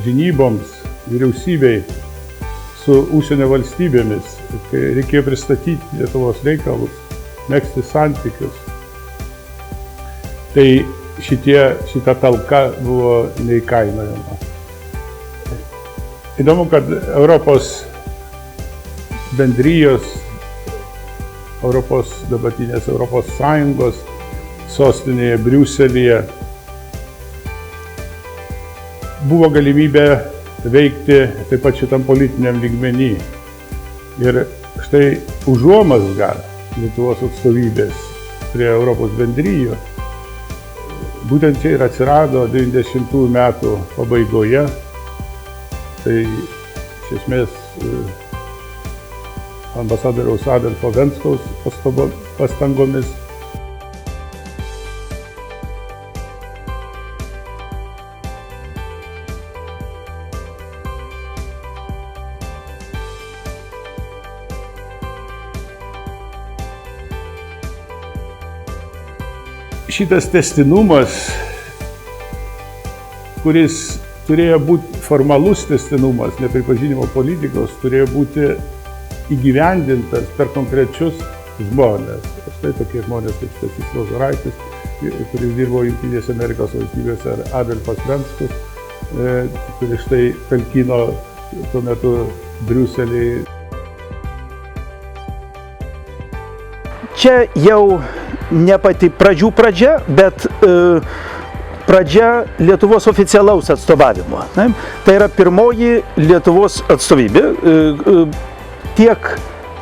žinyboms, vyriausybei su užsienio valstybėmis, kai reikėjo pristatyti Lietuvos reikalus, megzti santykius. Tai šita talka buvo neįkainojama. Įdomu, kad Europos Bendrijos, dabartinės Europos Sąjungos sostinėje Briuselyje buvo galimybė veikti taip pat šitam politiniam lygmenį. Ir štai užuomazga Lietuvos atstovybės prie Europos Bendrijų būtent čia ir atsirado 90 metų pabaigoje. Tai iš esmės ambasadoriaus Adolfo Venskaus pastangomis. Šitas tęstinumas, kuris turėjo būti formalus tęstinumas, nepripažinimo politikos, turėjo būti įgyvendintas per konkrečius žmonės. Štai tokie žmonės kaip Stasys Lozoraitis, kuris dirbo Jungtinėse Amerikos valstybėse, ar Adolfas Venskus, kuris štai talkino tuo metu Briuselį. Čia jau ne pati pradžių pradžia, bet pradžia Lietuvos oficialaus atstovavimo. Tai yra pirmoji Lietuvos atstovybė tiek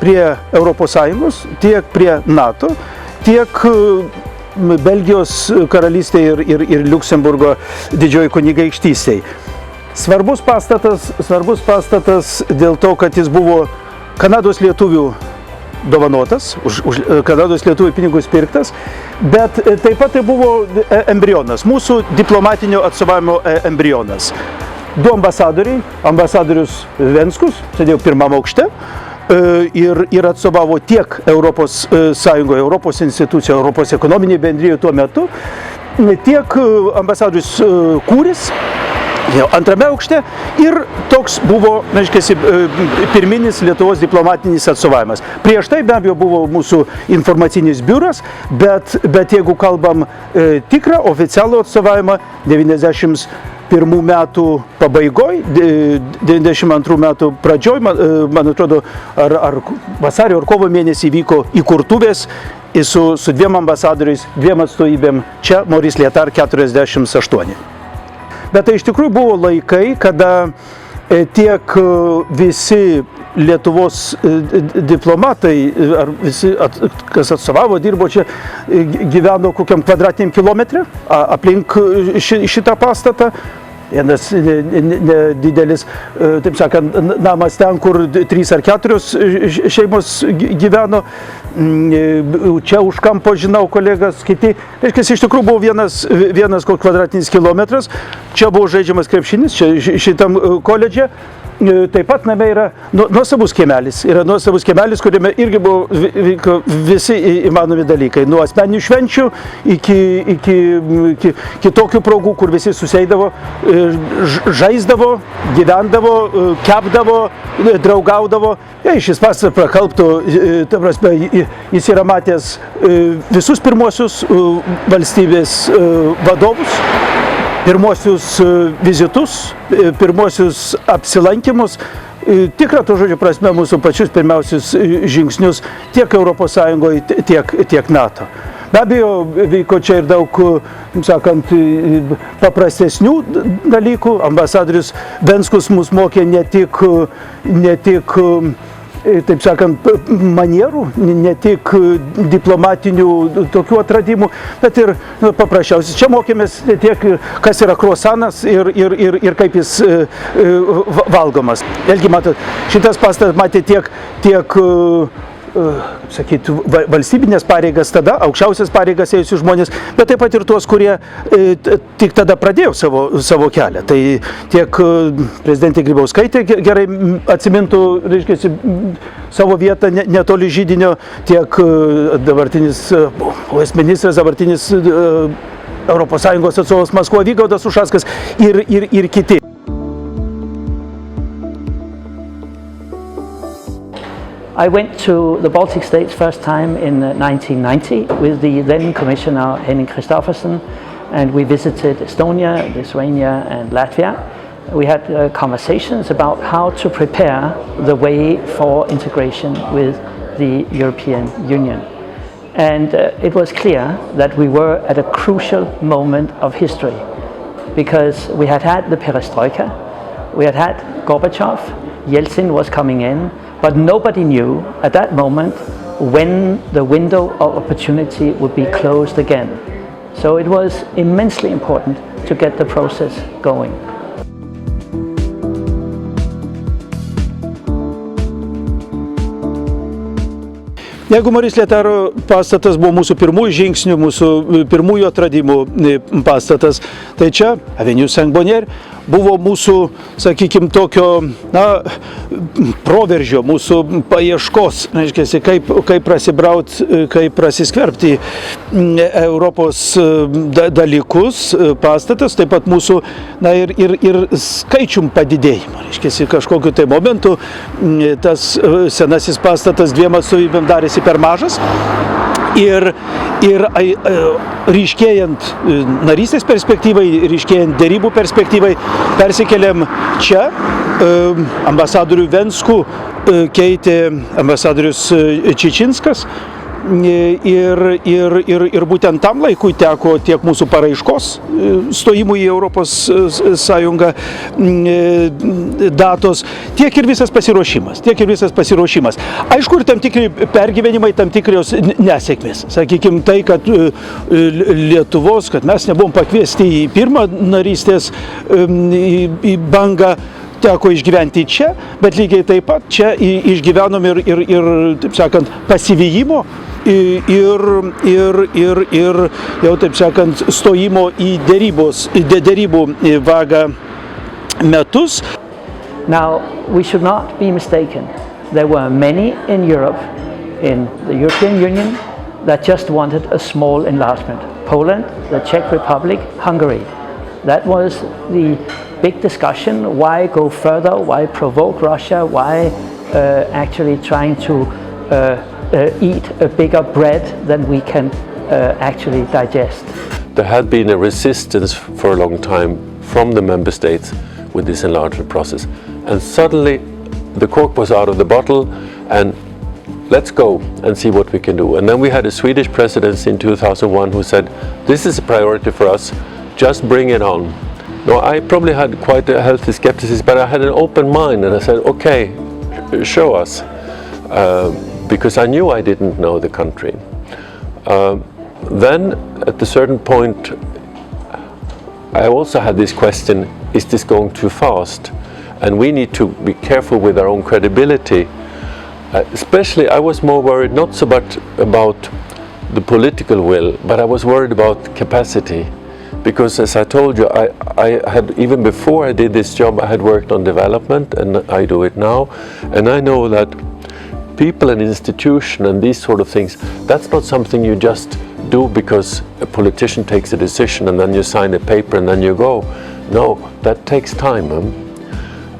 prie Europos Sąjungos, tiek prie NATO, tiek Belgijos karalystėje ir Liuksemburgo didžioji kunigaikštystėje. Svarbus pastatas dėl to, kad jis buvo Kanados lietuvių dovanotas, už Kanados lietuvių pinigus pirktas, bet taip pat tai buvo embrionas, mūsų diplomatinio atstovavimo embrionas. Du ambasadoriai, ambasadorius Venskus, sėdėjo pirmam aukšte ir atstovavo tiek Europos Sąjungoje, Europos institucijoje, Europos ekonominėje bendrijoje tuo metu, tiek ambasadorius Kuris, jau antrame aukšte, ir toks buvo, pirminis Lietuvos diplomatinis atstovavimas. Prieš tai be abejo buvo mūsų informacinis biuras, bet jeigu kalbam tikrą oficialų atstovavimą, 91 metų pabaigoj, 92 metų pradžioj, man atrodo, ar vasario ar kovo mėnesį vyko įkurtuvės su dviem ambasadoriais, dviem atstovybėm, čia Moris Lietar 48. Bet tai iš tikrųjų buvo laikai, kada tiek visi Lietuvos diplomatai, ar visi, kas atstovavo, dirbo čia, gyveno kokiam kvadratiniam kilometre aplink šitą pastatą. Vienas didelis, taip sakant, namas ten, kur 3 ar 4 šeimos gyveno. Čia už kampo, žinau, kolegas, kiti. Reiškia, iš tikrųjų buvo vienas kvadratinis kilometras. Čia buvo žaidžiamas krepšinis, čia šitam koledže. Taip pat name yra nuostabus kiemelis. Yra nuostabus kiemelis, kuriame irgi buvo visi įmanomi dalykai. Nuo asmeninių švenčių iki kitokių progų, kur visi susėdavo, žaisdavo, gyvendavo, kepdavo, draugaudavo. Šis pastatas prakalbtų, ta prasme, jis yra matęs visus pirmuosius valstybės vadovus, pirmuosius vizitus, pirmuosius apsilankymus, tikrą to žodžio prasme mūsų pačius pirmiausius žingsnius tiek Europos Sąjungoje, tiek NATO. Be abejo, vyko čia ir daug, sakant, paprastesnių dalykų. Ambasadorius Venskus mus mokė ne tik taip sakant, manierų, ne tik diplomatinių tokių atradimų, bet ir paprasčiausiai. Čia mokėmės tiek, kas yra kruasanas ir kaip jis valgomas. Vėlgi, matot, šitas pastatas matė tiek valstybinės pareigas tada, aukščiausias pareigas ėjusių žmonės, bet taip pat ir tuos, kurie tik tada pradėjo savo kelią. Tai tiek prezidentė Grybauskaitė gerai atsimintų, reiškia, savo vietą netoli židinio, tiek dabartinis ministras, dabartinis Europos Sąjungos atstovas Maskvoje Vygaudas Ušackas ir kiti. I went to the Baltic states first time in 1990 with the then Commissioner Henning Christoffersen, and we visited Estonia, Lithuania and Latvia. We had conversations about how to prepare the way for integration with the European Union. And it was clear that we were at a crucial moment of history, because we had had the perestroika, we had had Gorbachev, Yeltsin was coming in, but nobody knew at that moment when the window of opportunity would be closed again. So it was immensely important to get the process going. Jeigu Marijos Lietaro pastatas buvo mūsų pirmųjų žingsnių, mūsų pirmųjų atradimų pastatas, tai čia, Avenue Saint-Bonnier, buvo mūsų, sakykime, tokio, proveržio, mūsų paieškos, reiškia, kaip prasibrauti, kaip prasiskverbti Europos dalykus, pastatas, taip pat mūsų, ir skaičium padidėjimo, reiškia, kažkokiu tai momentu tas senasis pastatas dviem atstovybėm darėsi per mažas ir ryškėjant narystės perspektyvai, ryškėjant dėrybų perspektyvai, persikėlėm čia, ambasadorių Venskų keitė ambasadorius Čičinskas. Ir būtent tam laikui teko tiek mūsų paraiškos stojimui į Europos Sąjungą datos, tiek ir visas pasiruošimas. Aišku, ir tam tikri pergyvenimai, tam tikrios nesėkmės. Sakykime, tai, kad Lietuvos, kad mes nebuvom pakviesti į pirmą narystės į bangą, teko išgyventi čia, bet lygiai taip pat čia išgyvenom ir taip sakant, pasivyjimo ir jau taip sakant, stojimo į dėrybų vagą metus. Now, we should not be mistaken. There were many in Europe, in the European Union, that just wanted a small enlargement. Poland, the Czech Republic, Hungary. That was the big discussion. Why go further? Why provoke Russia? Why actually trying to eat a bigger bread than we can actually digest? There had been a resistance for a long time from the member states with this enlargement process. And suddenly the cork was out of the bottle and let's go and see what we can do. And then we had a Swedish presidency in 2001 who said, this is a priority for us, just bring it on. No, I probably had quite a healthy skepticism, but I had an open mind and I said, okay, show us. Because I knew I didn't know the country. Then at a certain point, I also had this question, is this going too fast? And we need to be careful with our own credibility. Especially, I was more worried not so much about the political will, but I was worried about capacity. Because as I told you, I had, even before I did this job, I had worked on development, and I do it now. And I know that people and institution and these sort of things, that's not something you just do because a politician takes a decision and then you sign a paper and then you go. No, that takes time.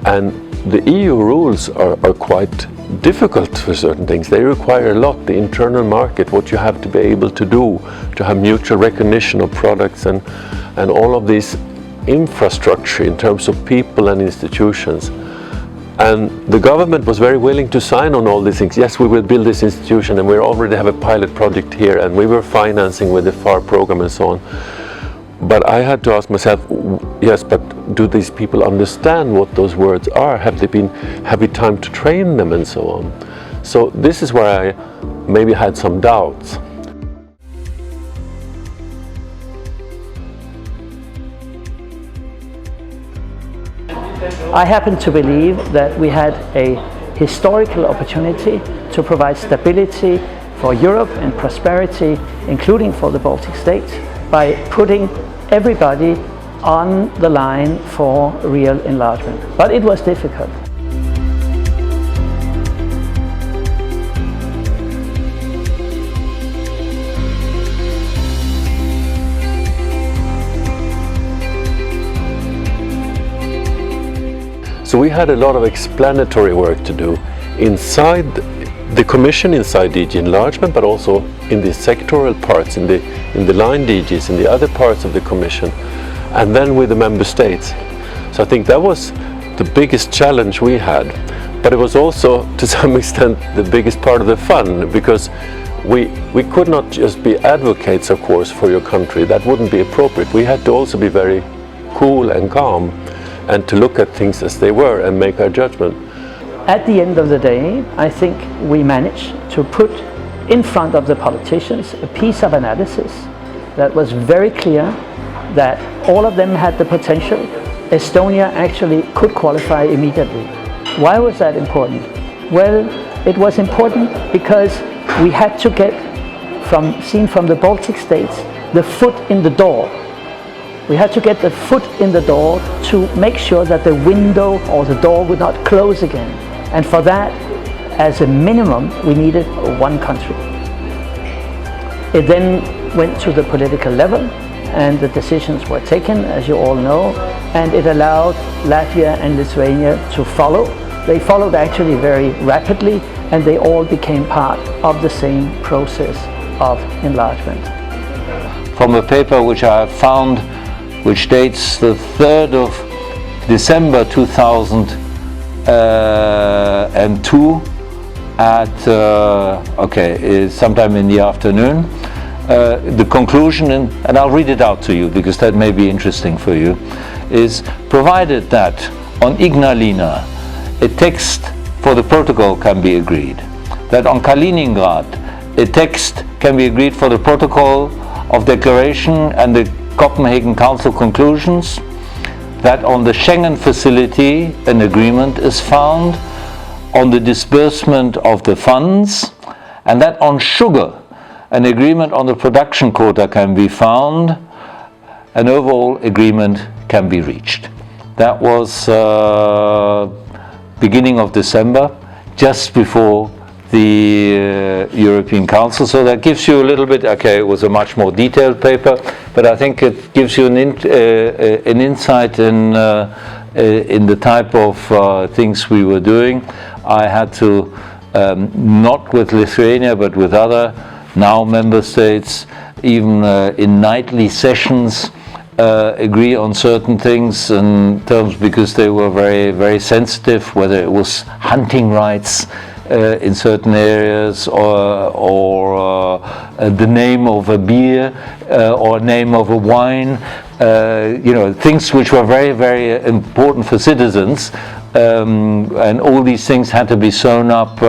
And the EU rules are quite difficult for certain things. They require a lot, the internal market, what you have to be able to do, to have mutual recognition of products and all of this infrastructure in terms of people and institutions. And the government was very willing to sign on all these things. Yes, we will build this institution and we already have a pilot project here and we were financing with the FAR program and so on. But I had to ask myself, yes, but do these people understand what those words are? Have they been having time to train them and so on? So this is where I maybe had some doubts. I happen to believe that we had a historical opportunity to provide stability for Europe and prosperity, including for the Baltic states, by putting everybody on the line for real enlargement. But it was difficult. So we had a lot of explanatory work to do inside the Commission inside DG Enlargement, but also in the sectoral parts, in the line DGs, in the other parts of the Commission, and then with the Member States. So I think that was the biggest challenge we had, but it was also, to some extent, the biggest part of the fun, because we could not just be advocates, of course, for your country. That wouldn't be appropriate. We had to also be very cool and calm, and to look at things as they were and make our judgment. At the end of the day, I think we managed to put in front of the politicians a piece of analysis that was very clear, that all of them had the potential. Estonia actually could qualify immediately. Why was that important? Well, it was important because we had to get, seen from the Baltic states, the foot in the door. We had to get the foot in the door to make sure that the window or the door would not close again. And for that, as a minimum, we needed one country. It then went to the political level, and the decisions were taken, as you all know, and it allowed Latvia and Lithuania to follow. They followed actually very rapidly, and they all became part of the same process of enlargement. From a paper which I have found, which dates the 3rd of December 2002 at sometime in the afternoon. The conclusion, and I'll read it out to you because that may be interesting for you, is provided that on Ignalina a text for the protocol can be agreed, that on Kaliningrad a text can be agreed for the protocol of declaration and the Copenhagen Council conclusions, that on the Schengen facility an agreement is found, on the disbursement of the funds, and that on sugar an agreement on the production quota can be found, an overall agreement can be reached. That was beginning of December, just before the European Council. So that gives you a little bit, okay, it was a much more detailed paper, but I think it gives you an insight in the type of things we were doing. I had to, not with Lithuania, but with other now member states, even in nightly sessions, agree on certain things in terms, because they were very, very sensitive, whether it was hunting rights in certain areas, or the name of a beer, or name of a wine, you know, things which were very, very important for citizens, and all these things had to be sewn up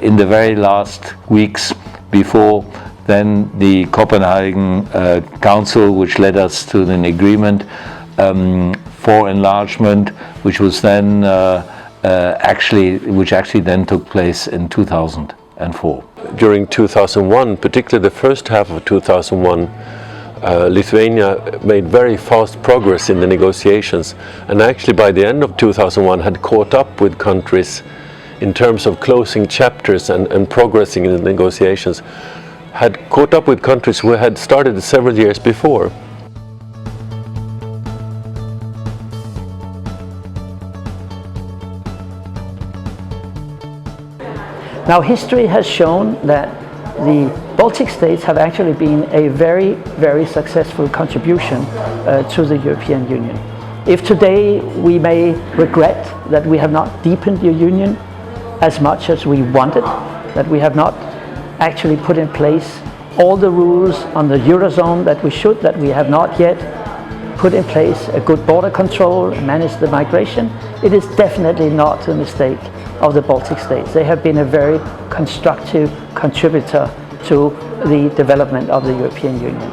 in the very last weeks before then the Copenhagen Council, which led us to an agreement for enlargement, which was then which actually then took place in 2004. During 2001, particularly the first half of 2001, Lithuania made very fast progress in the negotiations, and actually by the end of 2001 had caught up with countries in terms of closing chapters and progressing in the negotiations, had caught up with countries who had started several years before. Now, history has shown that the Baltic states have actually been a very, very successful contribution to the European Union. If today we may regret that we have not deepened the Union as much as we wanted, that we have not actually put in place all the rules on the Eurozone that we should, that we have not yet put in place a good border control and managed the migration, it is definitely not a mistake of the Baltic states. They have been a very constructive contributor to the development of the European Union.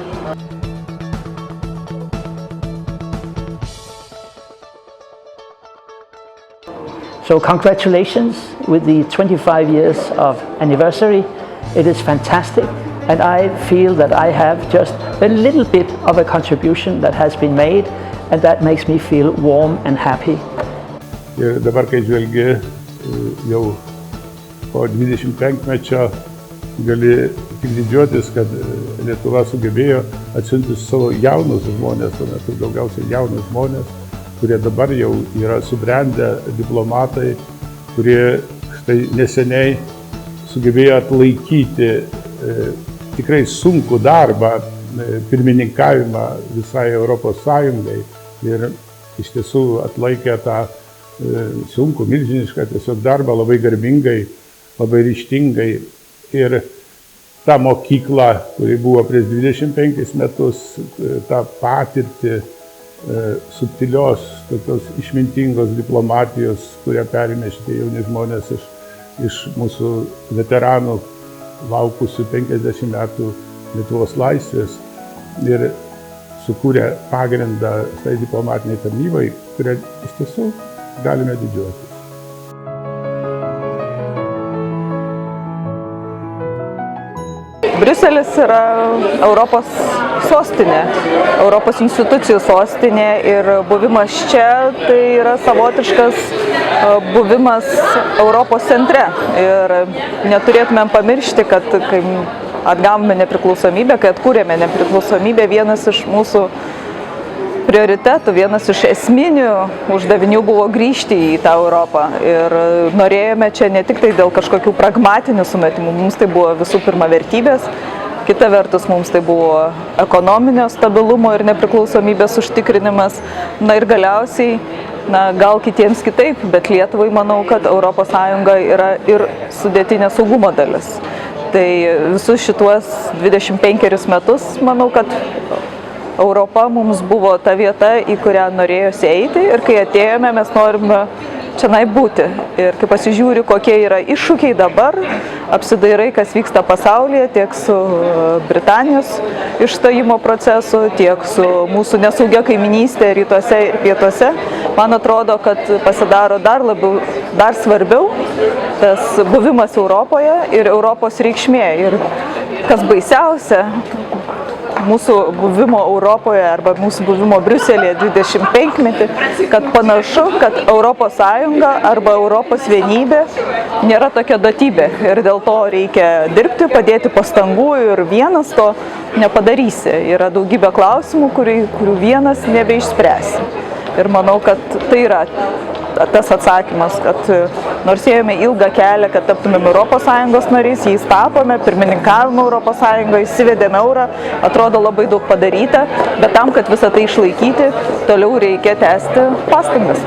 So congratulations with the 25 years of anniversary. It is fantastic, and I feel that I have just a little bit of a contribution that has been made, and that makes me feel warm and happy. Ir dabar, kai žvelgi jau po 25-mečio, gali tik didžiuotis, kad Lietuva sugebėjo atsiunti savo jaunus žmonės, tuo metu daugiausiai jaunus žmonės, kurie dabar jau yra subrendę diplomatai, kurie štai neseniai sugebėjo atlaikyti tikrai sunkų darbą, pirmininkavimą visai Europos Sąjungai ir iš tiesų atlaikė tą sunkų, milžinišką tiesiog darbą labai garbingai, labai ryžtingai. Ir ta mokykla, kuri buvo prieš 25 metus, tą patirtį subtilios, tokios išmintingos diplomatijos, kurią perėmė šitie jauni žmonės iš mūsų veteranų laukusių 50 metų Lietuvos laisvės ir sukūrė pagrindą tai diplomatiniai tarnybai, kurią iš tiesų galime didžiuotis. Briuselis yra Europos sostinė, Europos institucijų sostinė ir buvimas čia tai yra savotiškas buvimas Europos centre. Ir neturėtumėm pamiršti, kad kai atgavome nepriklausomybę, kai atkūrėme nepriklausomybę, vienas iš mūsų prioritetų, vienas iš esminių uždavinių buvo grįžti į tą Europą. Ir norėjome čia ne tik tai dėl kažkokių pragmatinių sumetimų, mums tai buvo visų pirma vertybės, kita vertus mums tai buvo ekonominio stabilumo ir nepriklausomybės užtikrinimas. Na ir galiausiai, gal kitiems kitaip, bet Lietuvai manau, kad ES yra ir sudėtinė saugumo dalis. Tai visus šituos 25 metus manau, kad Europa mums buvo ta vieta, į kurią norėjosi eiti ir kai atėjome, mes norime čionai būti. Ir kai pasižiūri, kokie yra iššūkiai dabar, apsidairai, kas vyksta pasaulyje, tiek su Britanijos išstojimo procesu, tiek su mūsų nesaugia kaiminystė rytuose ir pietuose, man atrodo, kad pasidaro dar svarbiau tas buvimas Europoje ir Europos reikšmė. Ir kas baisiausia, mūsų buvimo Europoje arba mūsų buvimo Briuselėje 25-metį, kad panašu, kad Europos Sąjunga arba Europos vienybė nėra tokia duotybė. Ir dėl to reikia dirbti, padėti pastangų ir vienas to nepadarysi. Yra daugybė klausimų, kurių vienas nebeišspręsi. Ir manau, kad tai yra tas atsakymas, kad nors ėjome ilgą kelią, kad taptumėm ES nariais, jais tapome, pirmininkavome ES, įsivedėme eurą, atrodo labai daug padaryta, bet tam, kad visą tai išlaikyti, toliau reikia tęsti pastangas.